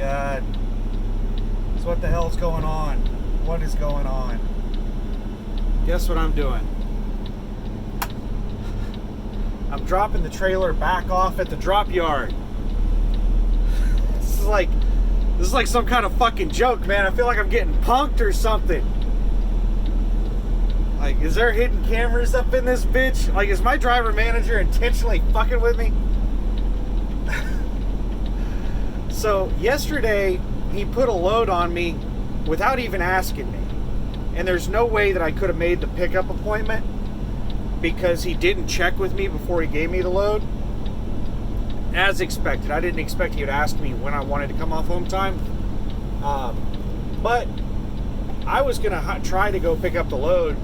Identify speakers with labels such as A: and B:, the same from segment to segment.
A: God. So what the hell's going on? What is going on? Guess what I'm doing? I'm dropping the trailer back off at the drop yard. This is like some kind of fucking joke, man. I feel like I'm getting punked or something. Like, is there hidden cameras up in this bitch? Like, is my driver manager intentionally fucking with me? So, yesterday, he put a load on me without even asking me. And there's no way that I could have made the pickup appointment because he didn't check with me before he gave me the load. As expected. I didn't expect he would ask me when I wanted to come off home time. But I was going to try to go pick up the load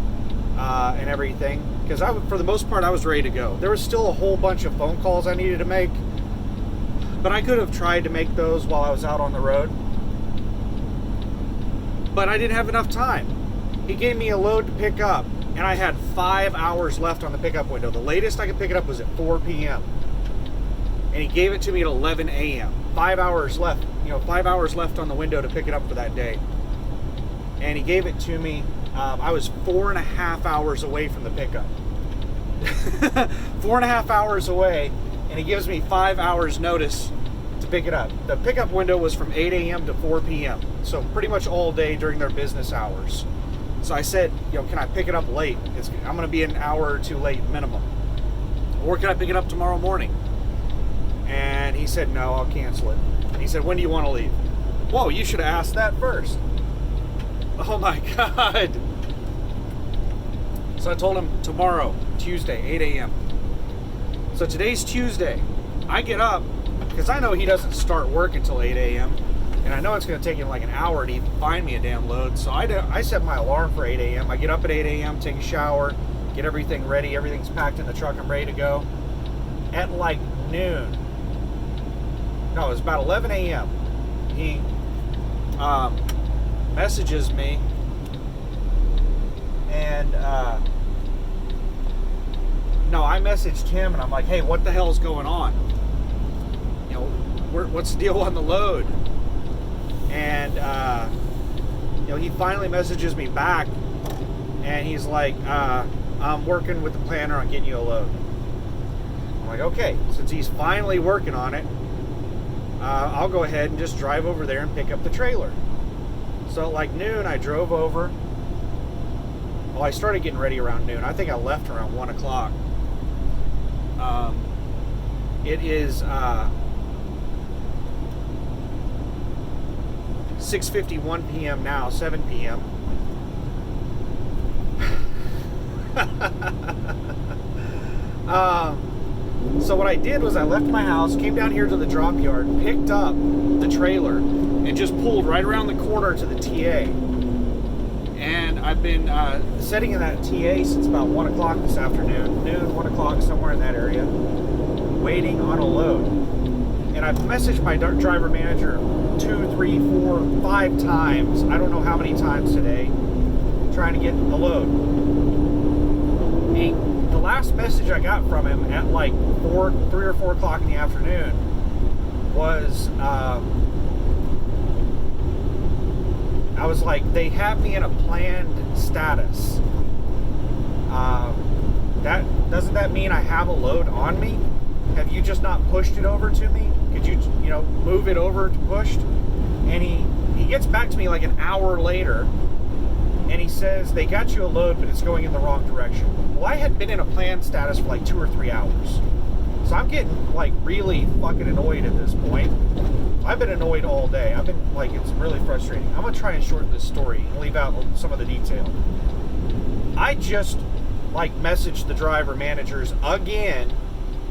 A: and everything, because for the most part I was ready to go. There was still a whole bunch of phone calls I needed to make, but I could have tried to make those while I was out on the road, but I didn't have enough time. He gave me a load to pick up, and I had 5 hours left on the pickup window. The latest I could pick it up was at 4 p.m. and he gave it to me at 11 a.m. 5 hours left, 5 hours left on the window to pick it up for that day. And he gave it to me. I was 4.5 hours away from the pickup. 4.5 hours away, and he gives me 5 hours notice to pick it up. The pickup window was from 8 a.m. to 4 p.m. So pretty much all day during their business hours. So I said, can I pick it up late? I'm going to be an hour or two late minimum. Or can I pick it up tomorrow morning? And he said, no, I'll cancel it. And he said, when do you want to leave? Whoa, you should have asked that first. Oh my God. So I told him tomorrow, Tuesday, 8 a.m. So today's Tuesday. I get up because I know he doesn't start work until 8 a.m. And I know it's going to take him like an hour to even find me a damn load. So I set my alarm for 8 a.m. I get up at 8 a.m., take a shower, get everything ready. Everything's packed in the truck. I'm ready to go. At like noon. No, it was about 11 a.m. He messages me, and no, I messaged him, and I'm like, hey, what the hell is going on? What's the deal on the load? And he finally messages me back, and he's like, I'm working with the planner on getting you a load. I'm like, okay, since he's finally working on it, I'll go ahead and just drive over there and pick up the trailer. So at like noon, I drove over. Well, I started getting ready around noon. I think I left around 1 o'clock. It is 6:51 p.m. now, 7 p.m. So what I did was I left my house, came down here to the drop yard, picked up the trailer, and just pulled right around the corner to the TA. And I've been sitting in that TA since about 1 o'clock this afternoon, 1 o'clock, somewhere in that area, waiting on a load. And I've messaged my driver manager 2, 3, 4, 5 times, I don't know how many times today, trying to get the load. The last message I got from him at like 3 or 4 o'clock in the afternoon was, I was like, they have me in a planned status. Doesn't that mean I have a load on me? Have you just not pushed it over to me? Could you, move it over to pushed? And he gets back to me like an hour later, and he says, they got you a load, but it's going in the wrong direction. Well, I had been in a planned status for like 2 or 3 hours. So I'm getting like really fucking annoyed at this point. I've been annoyed all day. I've been like, it's really frustrating. I'm going to try and shorten this story and leave out some of the detail. I just like messaged the driver managers again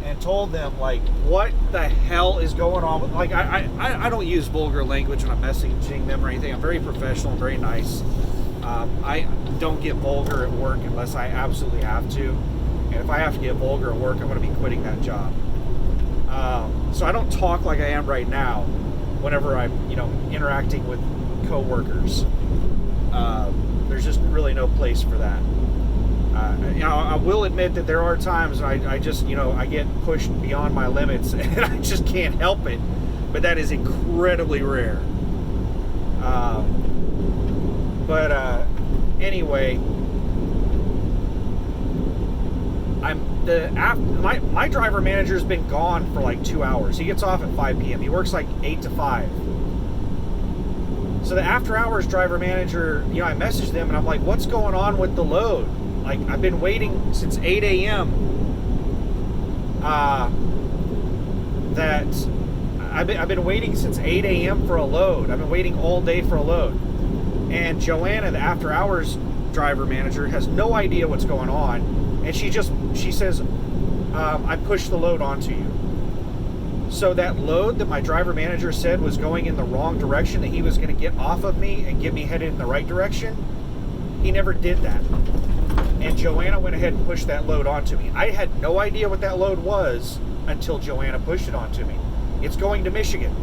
A: and told them like, what the hell is going on? Like, I don't use vulgar language when I'm messaging them or anything. I'm very professional, very nice. I don't get vulgar at work unless I absolutely have to. And if I have to get vulgar at work, I'm going to be quitting that job. So I don't talk like I am right now whenever I'm, interacting with coworkers. There's just really no place for that. I will admit that there are times I just, I get pushed beyond my limits and I just can't help it. but that is incredibly rare. Anyway, my driver manager's been gone for like 2 hours. He gets off at 5 p.m. He works like 8 to 5. So the after hours driver manager, I messaged them and I'm like, what's going on with the load? Like, I've been waiting since 8 a.m. I've been waiting since 8 a.m. for a load. I've been waiting all day for a load. And Joanna, the after hours driver manager, has no idea what's going on. And she says, I pushed the load onto you. So that load that my driver manager said was going in the wrong direction, that he was going to get off of me and get me headed in the right direction, he never did that. And Joanna went ahead and pushed that load onto me. I had no idea what that load was until Joanna pushed it onto me. It's going to Michigan.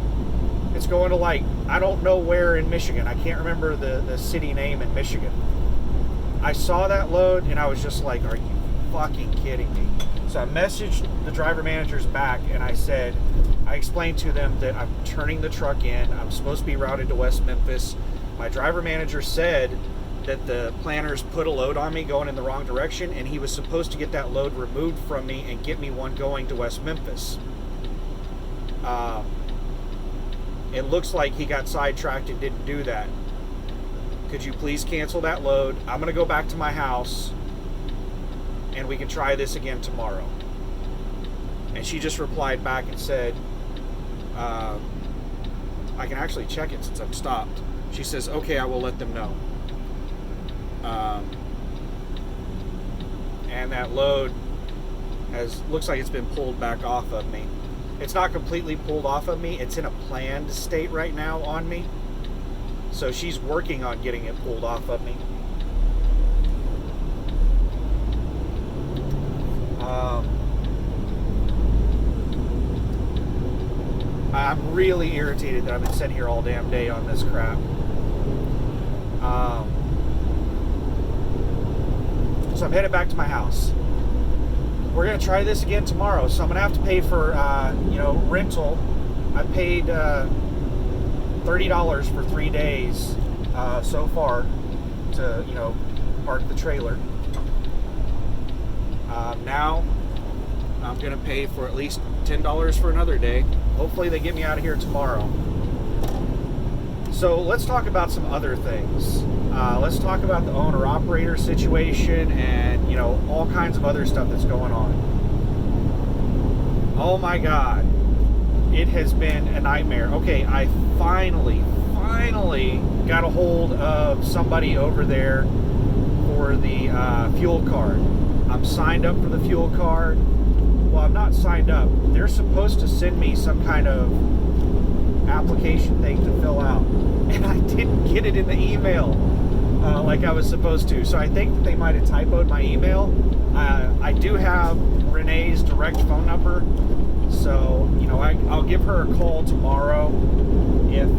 A: It's going to, like, I don't know where in Michigan. I can't remember the city name in Michigan. I saw that load and I was just like, are you fucking kidding me? So I messaged the driver managers back and I explained to them that I'm turning the truck in. I'm supposed to be routed to West Memphis. My driver manager said that the planners put a load on me going in the wrong direction, and he was supposed to get that load removed from me and get me one going to West Memphis. It looks like he got sidetracked and didn't do that. Could you please cancel that load? I'm going to go back to my house and we can try this again tomorrow. And she just replied back and said, I can actually check it since I've stopped. She says, okay, I will let them know. And that load looks like it's been pulled back off of me. It's not completely pulled off of me. It's in a planned state right now on me. So she's working on getting it pulled off of me. I'm really irritated that I've been sitting here all damn day on this crap. So I'm headed back to my house. We're going to try this again tomorrow. So I'm going to have to pay for, rental. I paid $30 for 3 days so far to, park the trailer. Now I'm going to pay for at least $10 for another day. Hopefully they get me out of here tomorrow. So let's talk about some other things. Let's talk about the owner-operator situation and, all kinds of other stuff that's going on. Oh my God. It has been a nightmare. Okay, I finally got a hold of somebody over there for the fuel card. I'm signed up for the fuel card. Well, I'm not signed up. They're supposed to send me some kind of application thing to fill out, and I didn't get it in the email like I was supposed to. So I think that they might have typoed my email. I do have Renee's direct phone number, so I'll give her a call tomorrow if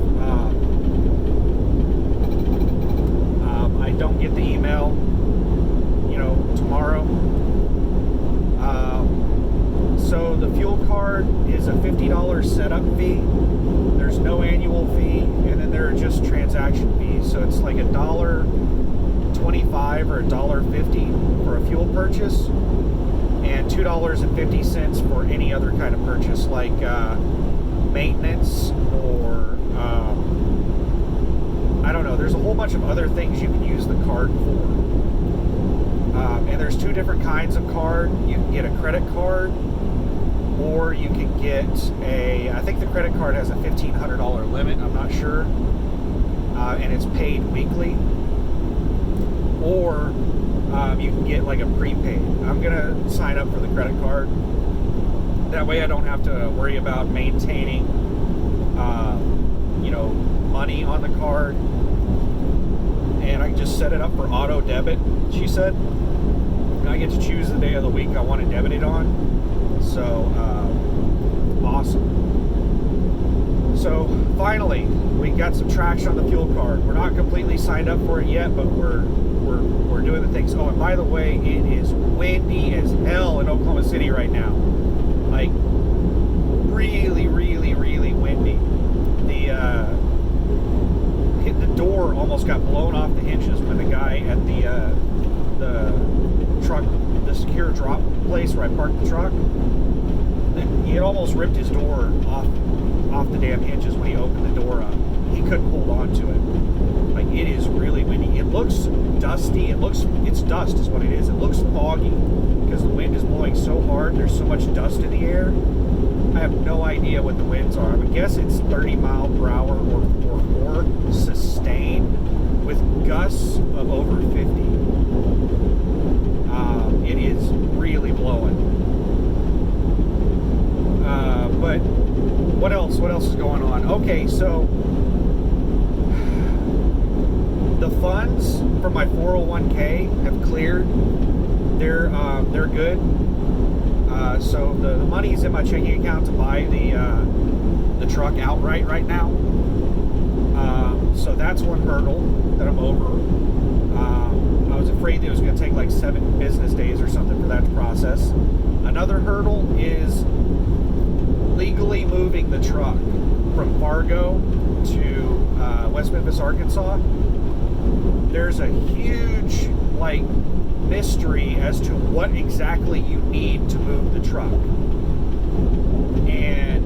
A: I don't get the email tomorrow. So the fuel card is a $50 setup fee. There's no annual fee, and then there are just transaction fees. So it's like $1.25 or $1.50 for a fuel purchase, and $2.50 for any other kind of purchase, like maintenance or I don't know. There's a whole bunch of other things you can use the card for. And there's two different kinds of card. You can get a credit card, or you can get I think the credit card has a $1,500 limit, I'm not sure, and it's paid weekly, or you can get like a prepaid. I'm gonna sign up for the credit card. That way I don't have to worry about maintaining money on the card, and I can just set it up for auto debit, she said. And I get to choose the day of the week I want to debit it on. So awesome. So finally we got some traction on the fuel card. We're not completely signed up for it yet, but we're doing the things. Oh, and by the way, it is windy as hell in Oklahoma City right now. Like really, really, really windy. the damn hinges when he opened the door up. He couldn't hold on to it. Like, it is really windy. It looks dusty. It's dust is what it is. It looks foggy because the wind is blowing so hard. There's so much dust in the air. I have no idea what the winds are. I would guess it's 30 mile per hour or more sustained with gusts of over 50. It is really blowing. But what else? What else is going on? Okay, so the funds for my 401k have cleared. They're good. So the money's in my checking account to buy the truck outright right now. So that's one hurdle that I'm over. I was afraid that it was going to take like 7 business days or something for that to process. Another hurdle is legally moving the truck from Fargo to West Memphis, Arkansas. There's a huge mystery as to what exactly you need to move the truck. And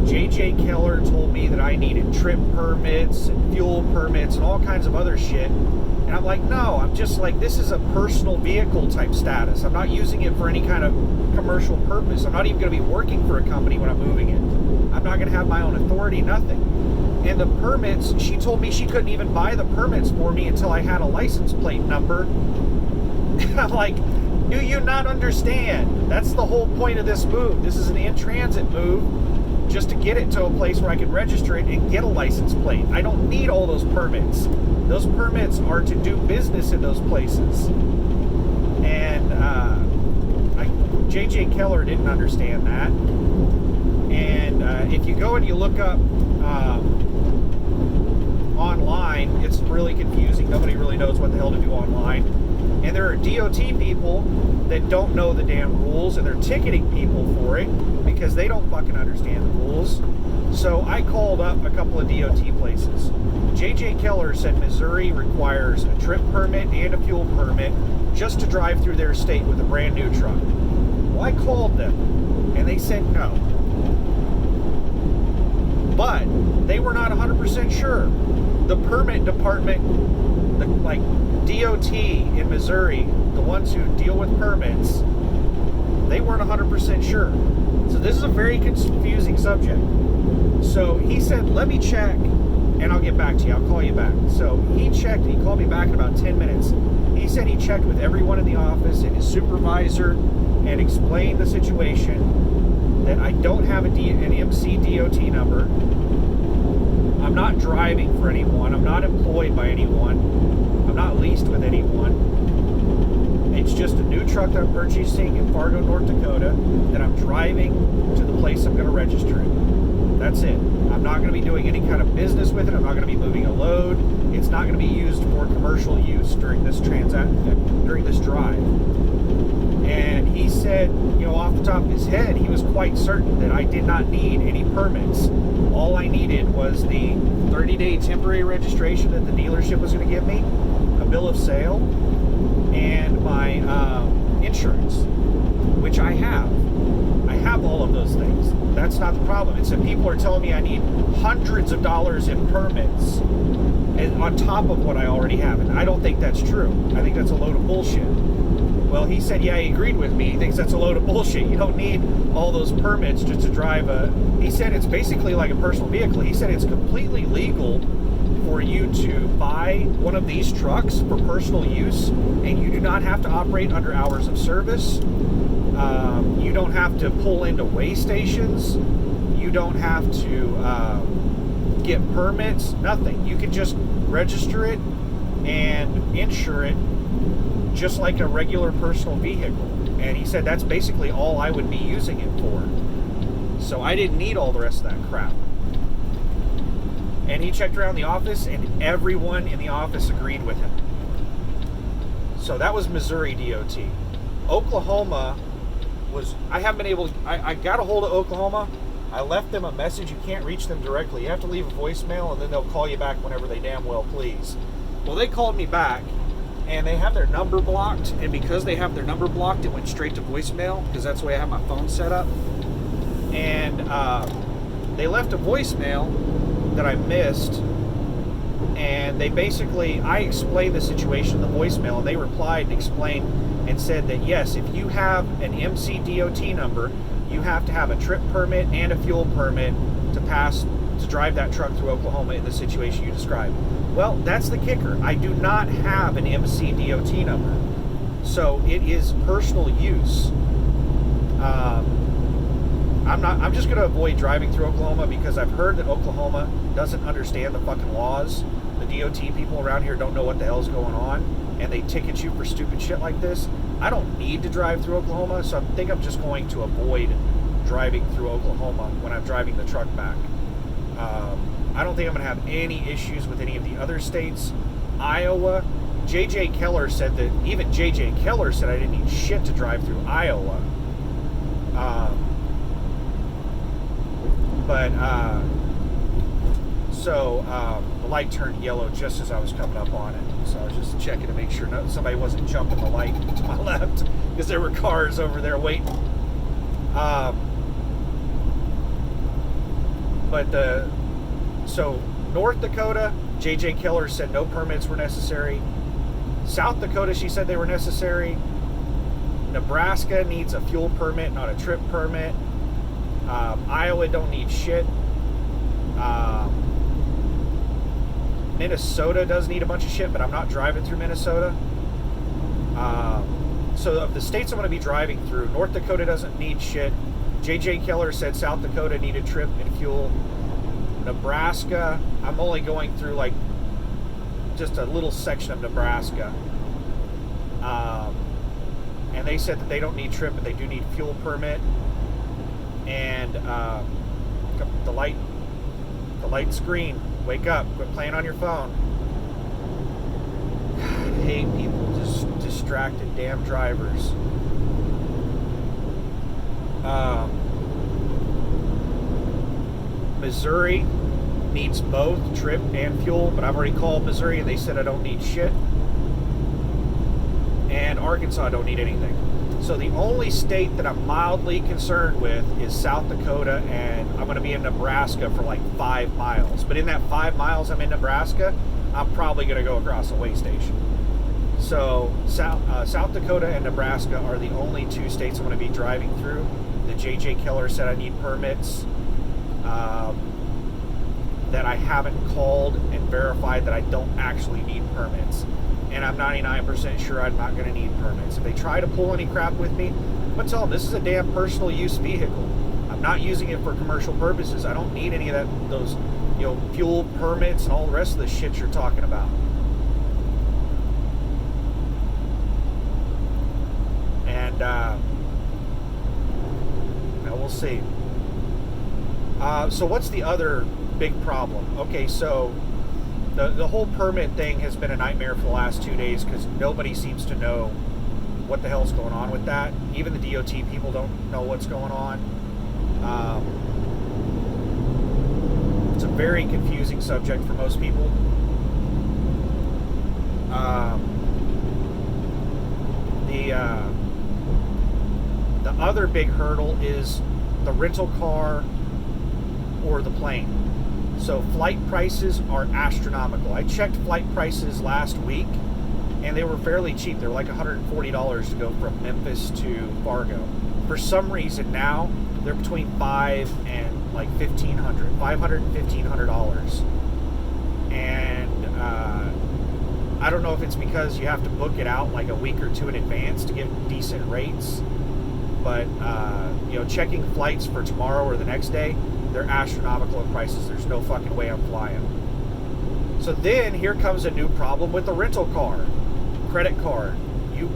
A: JJ Keller told me that I needed trip permits and fuel permits and all kinds of other shit. And I'm like, no, I'm just like, this is a personal vehicle type status. I'm not using it for any kind of commercial purpose. I'm not even going to be working for a company when I'm moving it. I'm not going to have my own authority, nothing. And the permits, she told me she couldn't even buy the permits for me until I had a license plate number. And I'm like, do you not understand? That's the whole point of this move. This is an in-transit move just to get it to a place where I can register it and get a license plate. I don't need all those permits. Those permits are to do business in those places. And JJ Keller didn't understand that. And if you go and you look up online, it's really confusing. Nobody really knows what the hell to do online. And there are DOT people that don't know the damn rules, and they're ticketing people for it because they don't fucking understand the rules. So I called up a couple of DOT places. JJ Keller said Missouri requires a trip permit and a fuel permit just to drive through their state with a brand new truck. Well, I called them, and they said no. But they were not 100% sure. The permit department, DOT in Missouri, the ones who deal with permits, they weren't 100% sure. So this is a very confusing subject. So he said, let me check, and I'll get back to you. I'll call you back. So he checked, and he called me back in about 10 minutes. He said he checked with everyone in the office and his supervisor and explained the situation, that I don't have an MC DOT number. I'm not driving for anyone. I'm not employed by anyone. I'm not leased with anyone. It's just a new truck that I'm purchasing in Fargo, North Dakota, that I'm driving to the place I'm going to register it. That's it. I'm not going to be doing any kind of business with it. I'm not going to be moving a load. It's not going to be used for commercial use during this drive. And he said, off the top of his head, he was quite certain that I did not need any permits. All I needed was the 30-day temporary registration that the dealership was going to give me, a bill of sale, and my insurance, which I have. I have all of those things. That's not the problem. It's that people are telling me I need hundreds of dollars in permits and on top of what I already have. And I don't think that's true. I think that's a load of bullshit. Well, he said, yeah, he agreed with me. He thinks that's a load of bullshit. You don't need all those permits just to drive he said it's basically like a personal vehicle. He said it's completely legal for you to buy one of these trucks for personal use, and you do not have to operate under hours of service. You don't have to pull into weigh stations. You don't have to get permits, nothing. You can just register it and insure it just like a regular personal vehicle. And he said that's basically all I would be using it for. So I didn't need all the rest of that crap. And he checked around the office, and everyone in the office agreed with him. So that was Missouri DOT. Oklahoma I haven't been able to, I got a hold of Oklahoma. I left them a message. You can't reach them directly. You have to leave a voicemail, and then they'll call you back whenever they damn well please. Well, they called me back, and they have their number blocked, and because they have their number blocked, it went straight to voicemail, because that's the way I have my phone set up. And they left a voicemail that I missed, and they basically, I explained the situation in the voicemail, and they replied and explained and said that yes, if you have an MCDOT number, you have to have a trip permit and a fuel permit to drive that truck through Oklahoma in the situation you described. Well, that's the kicker. I do not have an MCDOT number, so it is personal use. I'm just going to avoid driving through Oklahoma because I've heard that Oklahoma doesn't understand the fucking laws. The DOT people around here don't know what the hell's going on, and they ticket you for stupid shit like this. I don't need to drive through Oklahoma, so I think I'm just going to avoid driving through Oklahoma when I'm driving the truck back. I don't think I'm going to have any issues with any of the other states. Iowa, J.J. Keller said that, even J.J. Keller said I didn't need shit to drive through Iowa. The light turned yellow just as I was coming up on it. So I was just checking to make sure somebody wasn't jumping the light to my left because there were cars over there waiting. So North Dakota, J.J. Keller said no permits were necessary. South Dakota, she said they were necessary. Nebraska needs a fuel permit, not a trip permit. Iowa don't need shit. Minnesota does need a bunch of shit, but I'm not driving through Minnesota. So of the states I'm going to be driving through, North Dakota doesn't need shit. J.J. Keller said South Dakota needed trip and fuel. Nebraska, I'm only going through like just a little section of Nebraska. And they said that they don't need trip, but they do need fuel permit. And the light's green. Wake up. Quit playing on your phone. God, I hate people, just distracted damn drivers. Missouri needs both trip and fuel, but I've already called Missouri and they said I don't need shit. And Arkansas don't need anything. So the only state that I'm mildly concerned with is South Dakota, and I'm going to be in Nebraska for like 5 miles. But in that 5 miles I'm in Nebraska, I'm probably going to go across a way station. So South Dakota and Nebraska are the only 2 states I'm going to be driving through. The J.J. Keller said I need permits. That I haven't called and verified that I don't actually need permits. And I'm 99% sure I'm not going to need permits. If they try to pull any crap with me, I'm going to tell them this is a damn personal use vehicle. I'm not using it for commercial purposes. I don't need any of those fuel permits and all the rest of the shit you're talking about. And we'll see. So what's the other big problem? Okay, so the whole permit thing has been a nightmare for the last 2 days because nobody seems to know what the hell's going on with that. Even the DOT people don't know what's going on. It's a very confusing subject for most people. The other big hurdle is the rental car or the plane. So flight prices are astronomical. I checked flight prices last week, and they were fairly cheap. They were like $140 to go from Memphis to Fargo. For some reason now, they're between $500 and like $1,500, $500 and $1,500. And I don't know if it's because you have to book it out like a week or 2 in advance to get decent rates. But checking flights for tomorrow or the next day, they're astronomical in prices. There's no fucking way I'm flying. So then here comes a new problem with the rental car. Credit card. You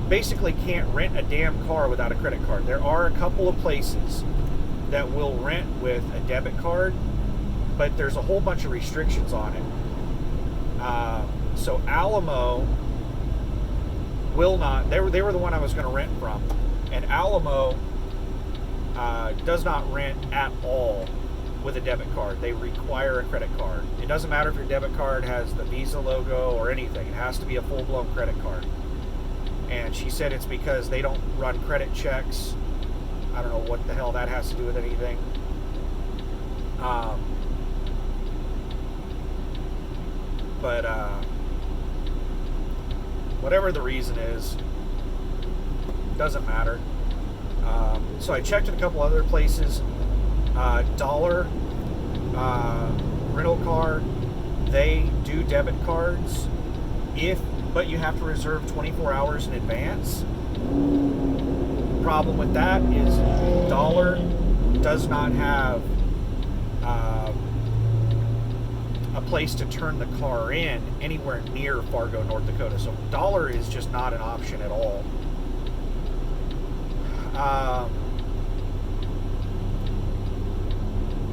A: basically can't rent a damn car without a credit card. There are a couple of places that will rent with a debit card, but there's a whole bunch of restrictions on it. So Alamo will not. They were the one I was going to rent from. And Alamo does not rent at all with a debit card. They require a credit card. It doesn't matter if your debit card has the Visa logo or anything. It has to be a full-blown credit card. And she said it's because they don't run credit checks. I don't know what the hell that has to do with anything. But whatever the reason is, doesn't matter. So I checked at a couple other places. Dollar rental car, they do debit cards, but you have to reserve 24 hours in advance. Problem with that is Dollar does not have a place to turn the car in anywhere near Fargo, North Dakota. So Dollar is just not an option at all.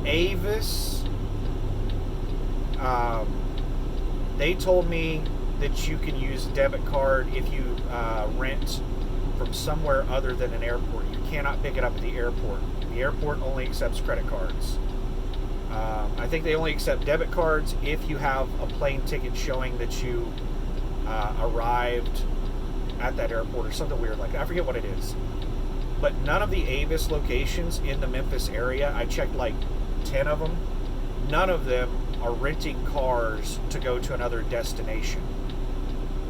A: Avis, they told me that you can use a debit card if you rent from somewhere other than an airport. You cannot pick it up at the airport. The airport only accepts credit cards. I think they only accept debit cards if you have a plane ticket showing that you arrived at that airport or something weird like that. I forget what it is. But none of the Avis locations in the Memphis area, I checked like 10 of them, none of them are renting cars to go to another destination.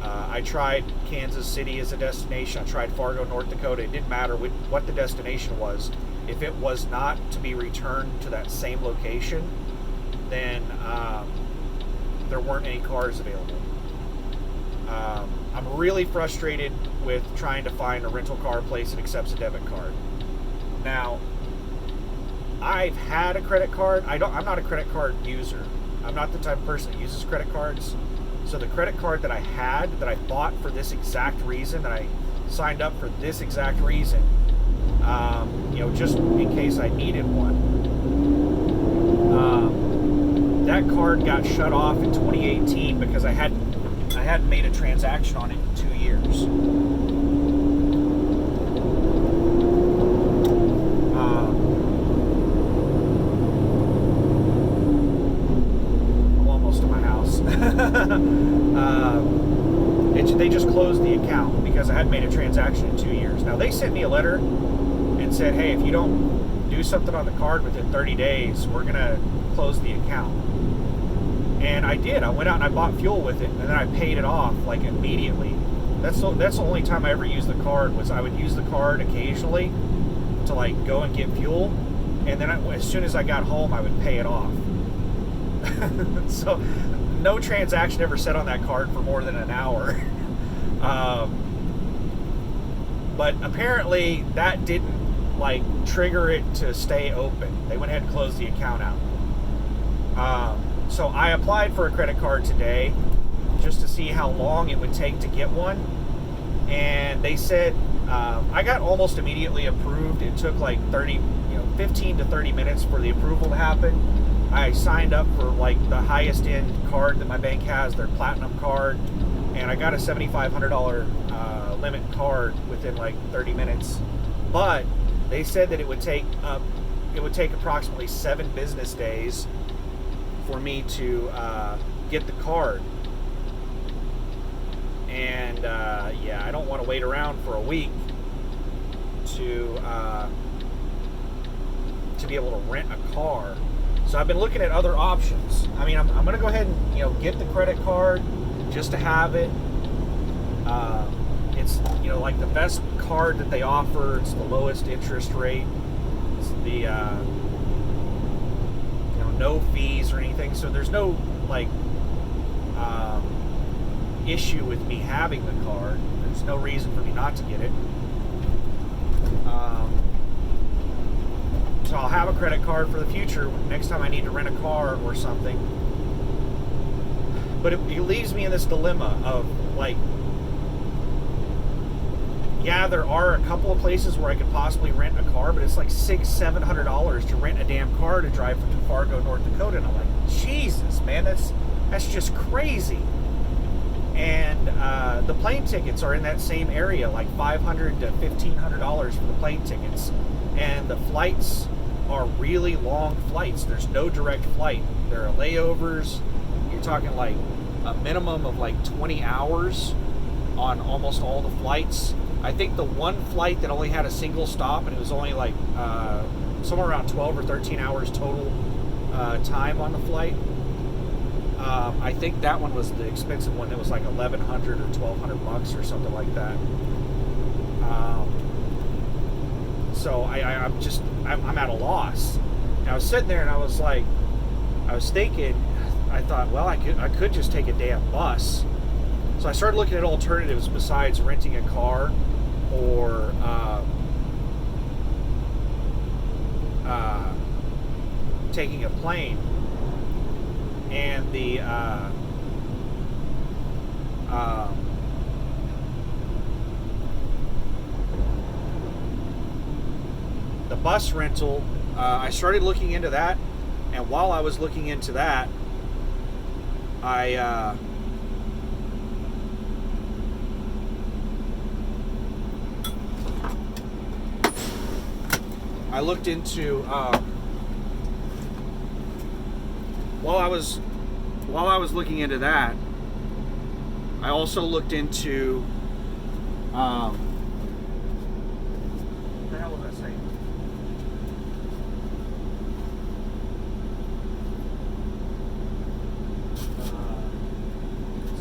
A: I tried Kansas City as a destination. I tried Fargo, North Dakota. It didn't matter what the destination was. If it was not to be returned to that same location, then there weren't any cars available. I'm really frustrated with trying to find a rental car place that accepts a debit card. Now, I've had a credit card. I'm not a credit card user. I'm not the type of person that uses credit cards. So the credit card that I had, that I bought for this exact reason, that I signed up for this exact reason, just in case I needed one, that card got shut off in 2018 because I hadn't made a transaction on it in 2 years. I'm almost to my house. They just closed the account because I hadn't made a transaction in 2 years. Now, they sent me a letter and said, hey, if you don't do something on the card within 30 days, we're going to close the account. And I did. I went out and I bought fuel with it, and then I paid it off like immediately. That's the only time I ever used the card. Was I would use the card occasionally to like go and get fuel, and then as soon as I got home, I would pay it off. So no transaction ever set on that card for more than an hour. But apparently that didn't like trigger it to stay open. They went ahead and closed the account out. So I applied for a credit card today just to see how long it would take to get one. And they said I got almost immediately approved. It took like 15 to 30 minutes for the approval to happen. I signed up for like the highest end card that my bank has, their platinum card, and I got a $7,500 limit card within like 30 minutes. But they said that it would take approximately 7 business days for me to get the card. And I don't want to wait around for a week to be able to rent a car. So I've been looking at other options. I mean, I'm going to go ahead and get the credit card just to have it. It's like the best card that they offer. It's the lowest interest rate. It's the no fees or anything. So there's no like issue with me having the card. There's no reason for me not to get it. So I'll have a credit card for the future next time I need to rent a car or something. But it leaves me in this dilemma of like, yeah, there are a couple of places where I could possibly rent a car, but it's like $600-700 to rent a damn car to drive to Fargo, North Dakota. And I'm like, Jesus, man, that's just crazy. And the plane tickets are in that same area, like $500 to $1,500 for the plane tickets. And the flights are really long flights. There's no direct flight. There are layovers. You're talking like a minimum of like 20 hours on almost all the flights. I think the one flight that only had a single stop, and it was only like somewhere around 12 or 13 hours total time on the flight. I think that one was the expensive one. It was like 1,100 or 1,200 bucks or something like that. So I'm at a loss. And I was sitting there and I was thinking, I thought, well, I could just take a damn bus. So I started looking at alternatives besides renting a car or taking a plane. And the bus rental, I started looking into that, and while I was looking into that, I looked into while I was looking into that, I also looked into what the hell was I saying?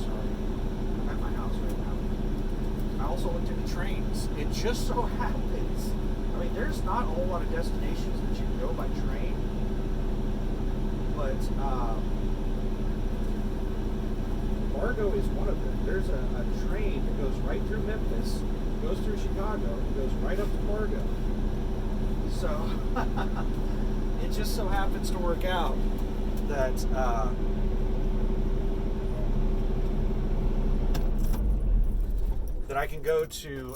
A: Sorry, I'm at my house right now. I also looked into trains. It just so happens, I mean, there's not a whole lot of destinations that you can go by train, but Fargo is one of them. There's a train that goes right through Memphis, goes through Chicago, and goes right up to Fargo. So it just so happens to work out that that I can go to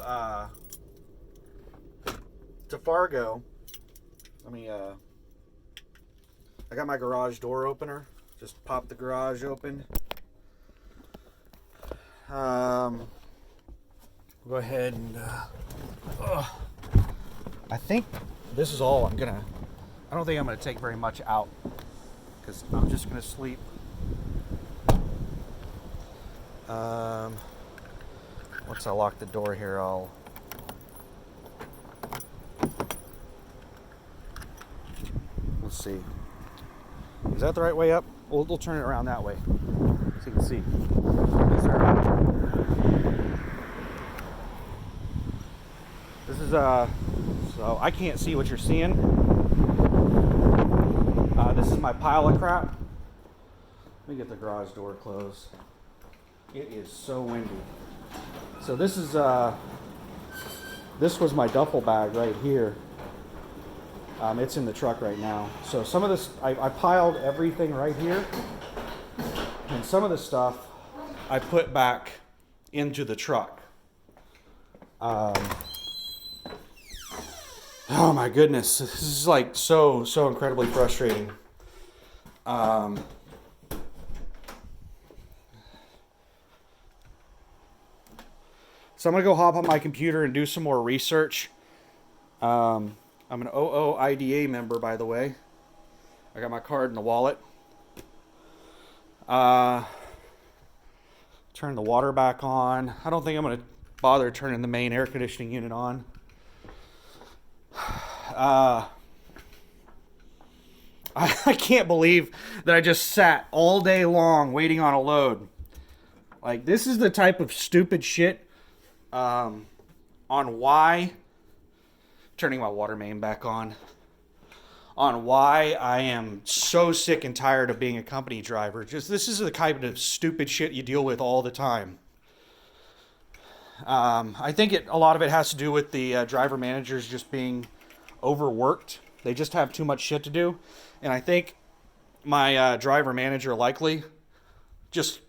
A: Fargo. Let me I got my garage door opener. Just pop the garage open. Go ahead and I think this is all I don't think I'm gonna take very much out because I'm just gonna sleep. Once I lock the door here, let's see. Is that the right way up? We'll turn it around that way so you can see. This is so I can't see what you're seeing. This is my pile of crap. Let me get the garage door closed. It is so windy. So this is this was my duffel bag right here. It's in the truck right now. So some of this, I piled everything right here, and some of the stuff I put back into the truck. Oh my goodness, this is like so incredibly frustrating. So I'm gonna go hop on my computer and do some more research. I'm an OOIDA member, by the way. I got my card in the wallet. Turn the water back on. I don't think I'm gonna bother turning the main air conditioning unit on. I can't believe that I just sat all day long waiting on a load. Like, this is the type of stupid shit on why, turning my water main back on why I am so sick and tired of being a company driver. Just, this is the kind of stupid shit you deal with all the time. I think a lot of it has to do with the driver managers just being overworked. They just have too much shit to do. And I think my driver manager likely just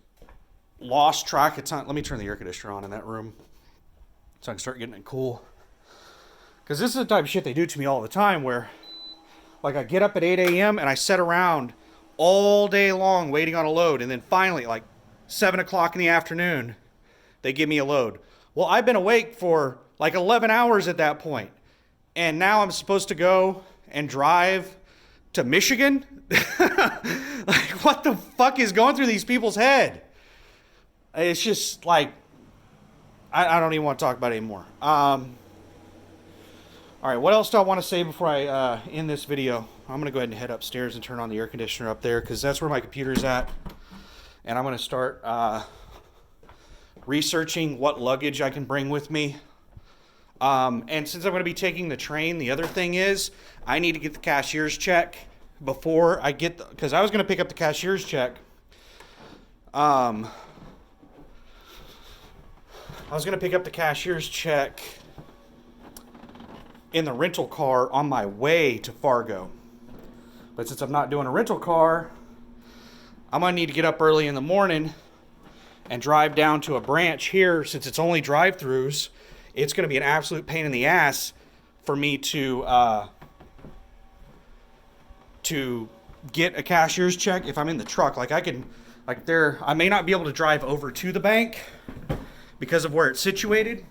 A: lost track of time. Let me turn the air conditioner on in that room so I can start getting it cool. Because this is the type of shit they do to me all the time where, like, I get up at 8 a.m. and I sit around all day long waiting on a load. And then finally, like, 7 o'clock in the afternoon, they give me a load. Well, I've been awake for like 11 hours at that point. And now I'm supposed to go and drive to Michigan? Like, what the fuck is going through these people's head? It's just like, I don't even want to talk about it anymore. All right, what else do I want to say before I end this video? I'm going to go ahead and head upstairs and turn on the air conditioner up there because that's where my computer's at. and I'm going to start researching what luggage I can bring with me. And since I'm going to be taking the train, the other thing is I need to get the cashier's check before I get, because I was going to pick up the cashier's check. I was going to pick up the cashier's check in the rental car on my way to Fargo. But since I'm not doing a rental car, I'm going to need to get up early in the morning and drive down to a branch here. Since it's only drive-throughs, it's going to be an absolute pain in the ass for me to get a cashier's check if I'm in the truck. Like I may not be able to drive over to the bank because of where it's situated.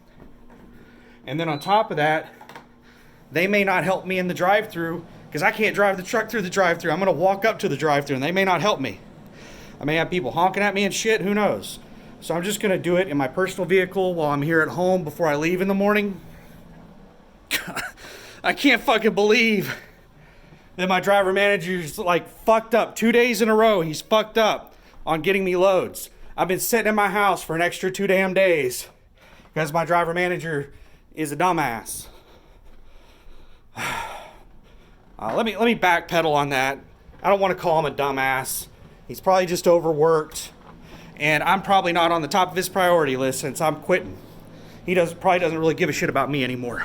A: And then on top of that, they may not help me in the drive-through because I can't drive the truck through the drive-through. I'm going to walk up to the drive-through and they may not help me. I may have people honking at me and shit, who knows? So I'm just going to do it in my personal vehicle while I'm here at home before I leave in the morning. I can't fucking believe that my driver manager's like fucked up 2 days in a row. He's fucked up on getting me loads. I've been sitting in my house for an extra 2 damn days because my driver manager is a dumbass. Let me backpedal on that. I don't want to call him a dumbass. He's probably just overworked, and I'm probably not on the top of his priority list since I'm quitting. He probably doesn't really give a shit about me anymore.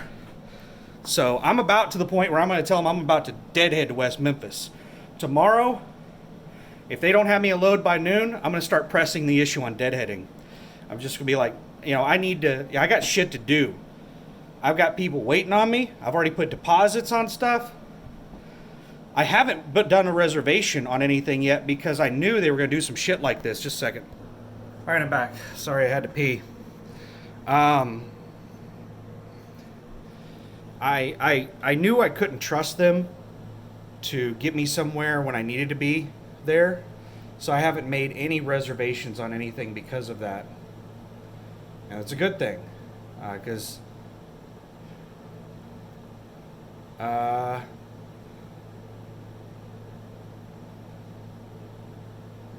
A: So I'm about to the point where I'm going to tell him I'm about to deadhead to West Memphis. Tomorrow, if they don't have me a load by noon, I'm going to start pressing the issue on deadheading. I'm just going to be like, I got shit to do. I've got people waiting on me. I've already put deposits on stuff. I haven't done a reservation on anything yet because I knew they were going to do some shit like this. Just a second. All right, I'm back. Sorry, I had to pee. I knew I couldn't trust them to get me somewhere when I needed to be there. So I haven't made any reservations on anything because of that. And it's a good thing. Because...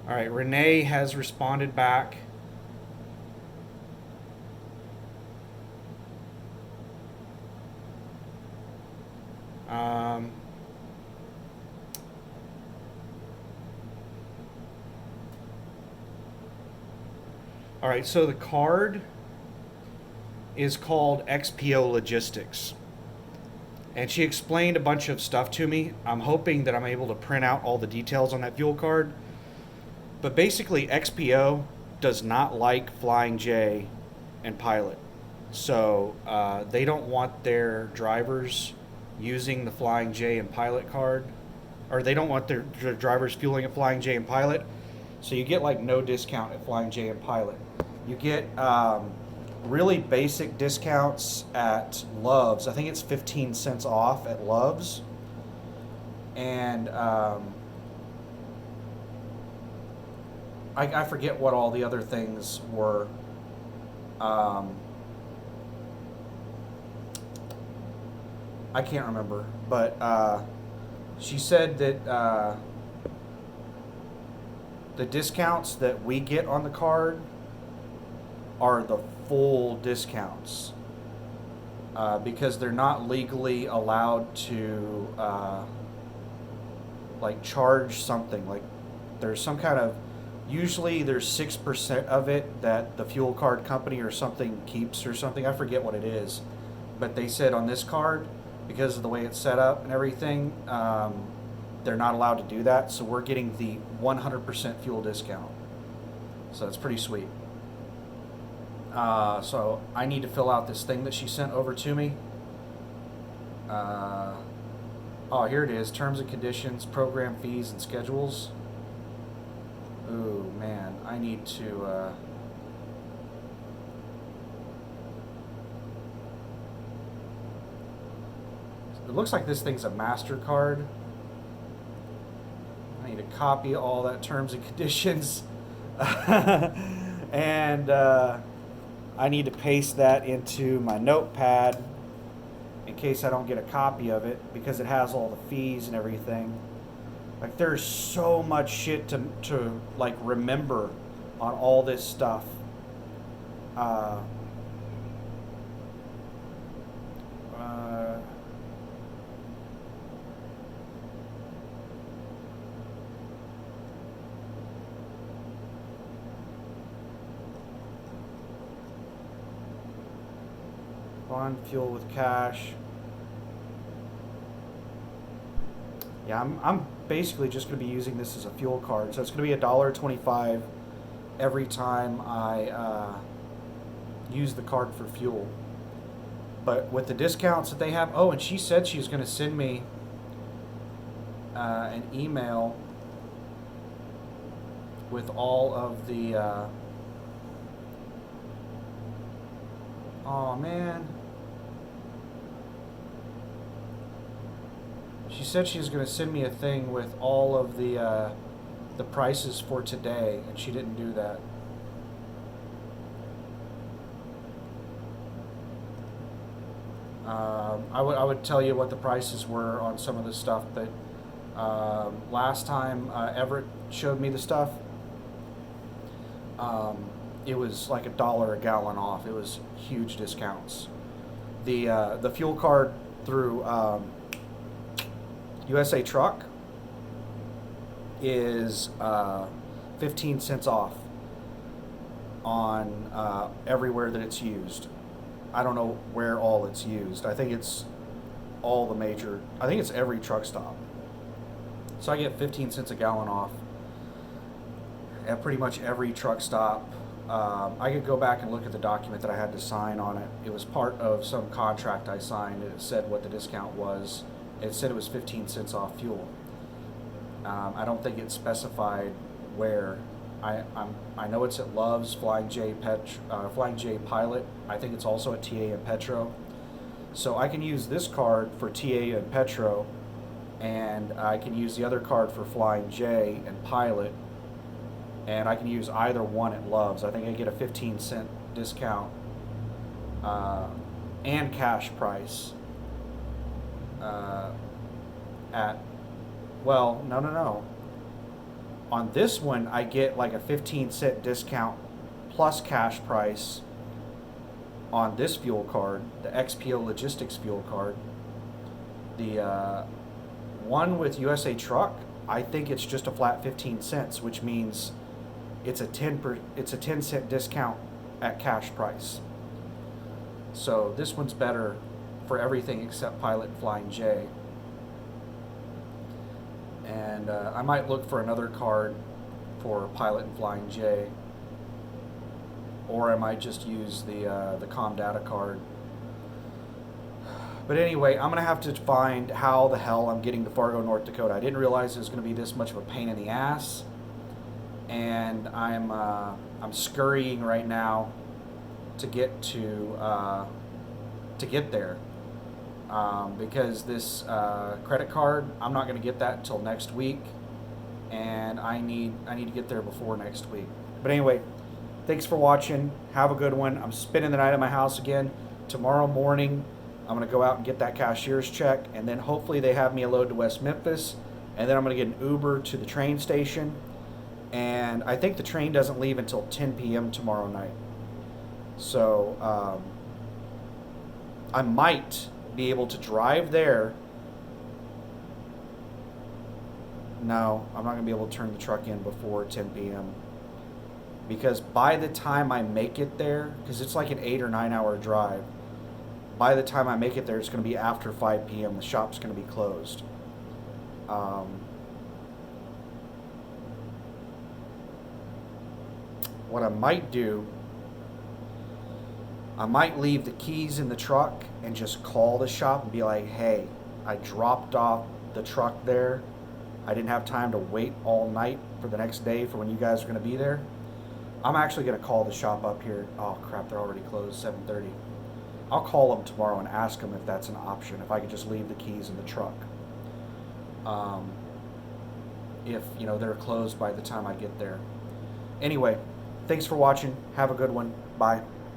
A: all right, Renee has responded back. All right, so the card is called XPO Logistics. And she explained a bunch of stuff to me. I'm hoping that I'm able to print out all the details on that fuel card. But basically, XPO does not like Flying J and Pilot. So they don't want their drivers using the Flying J and Pilot card. Or they don't want their drivers fueling at Flying J and Pilot. So you get like no discount at Flying J and Pilot. You get really basic discounts at Love's. I think it's 15 cents off at Love's. And... I forget what all the other things were. I can't remember. But she said that the discounts that we get on the card are the full discounts. Because they're not legally allowed to charge something. Like there's some kind of... Usually there's 6% of it that the fuel card company or something keeps or something. I forget what it is. But they said on this card, because of the way it's set up and everything, they're not allowed to do that. So we're getting the 100% fuel discount. So it's pretty sweet. So I need to fill out this thing that she sent over to me. Here it is. Terms and conditions, program fees, and schedules. Ooh, man, I need to, it looks like this thing's a MasterCard. I need to copy all that terms and conditions. And, I need to paste that into my notepad in case I don't get a copy of it because it has all the fees and everything. Like there's so much shit to remember on all this stuff. Uh, uh, Bond fuel with cash. Yeah, I'm basically just going to be using this as a fuel card. So it's going to be $1.25 every time I use the card for fuel. But with the discounts that they have, oh, and she said she was going to send me an email with all of the. Oh man. She said she was going to send me a thing with all of the prices for today, and she didn't do that. I would tell you what the prices were on some of the stuff, but last time Everett showed me the stuff, it was like $1 a gallon off. It was huge discounts. The fuel card through USA Truck is 15 cents off on everywhere that it's used. I don't know where all it's used. I think it's all the major, I think it's every truck stop. So I get 15 cents a gallon off at pretty much every truck stop. I could go back and look at the document that I had to sign on it. It was part of some contract I signed, and it said what the discount was. It said it was 15 cents off fuel. I don't think it specified where. I know it's at Love's, Flying J Pilot. I think it's also at TA and Petro. So I can use this card for TA and Petro, and I can use the other card for Flying J and Pilot, and I can use either one at Love's. I think I get a 15-cent discount and cash price at, well, no. On this one, I get like a 15-cent discount plus cash price on this fuel card, the XPO Logistics fuel card. The one with USA Truck, I think it's just a flat 15 cents, which means it's a 10-cent discount at cash price. So this one's better for everything except Pilot and Flying J. And I might look for another card for Pilot and Flying J, or I might just use the Comdata card. But anyway, I'm gonna have to find how the hell I'm getting to Fargo, North Dakota. I didn't realize it was gonna be this much of a pain in the ass, and I'm scurrying right now to get there. Because this credit card, I'm not going to get that until next week, and I need to get there before next week. But anyway, thanks for watching. Have a good one. I'm spending the night at my house again. Tomorrow morning, I'm going to go out and get that cashier's check, and then hopefully they have me a load to West Memphis, and then I'm going to get an Uber to the train station, and I think the train doesn't leave until 10 p.m. tomorrow night. So I might be able to drive there. No, I'm not going to be able to turn the truck in before 10 p.m. because by the time I make it there, because it's like an 8 or 9 hour drive, by the time I make it there, it's going to be after 5 p.m. The shop's going to be closed. What I might do, I might leave the keys in the truck and just call the shop and be like, hey, I dropped off the truck there. I didn't have time to wait all night for the next day for when you guys are going to be there. I'm actually going to call the shop up here. Oh, crap, they're already closed, 7:30. I'll call them tomorrow and ask them if that's an option, if I could just leave the keys in the truck. If, they're closed by the time I get there. Anyway, thanks for watching. Have a good one. Bye.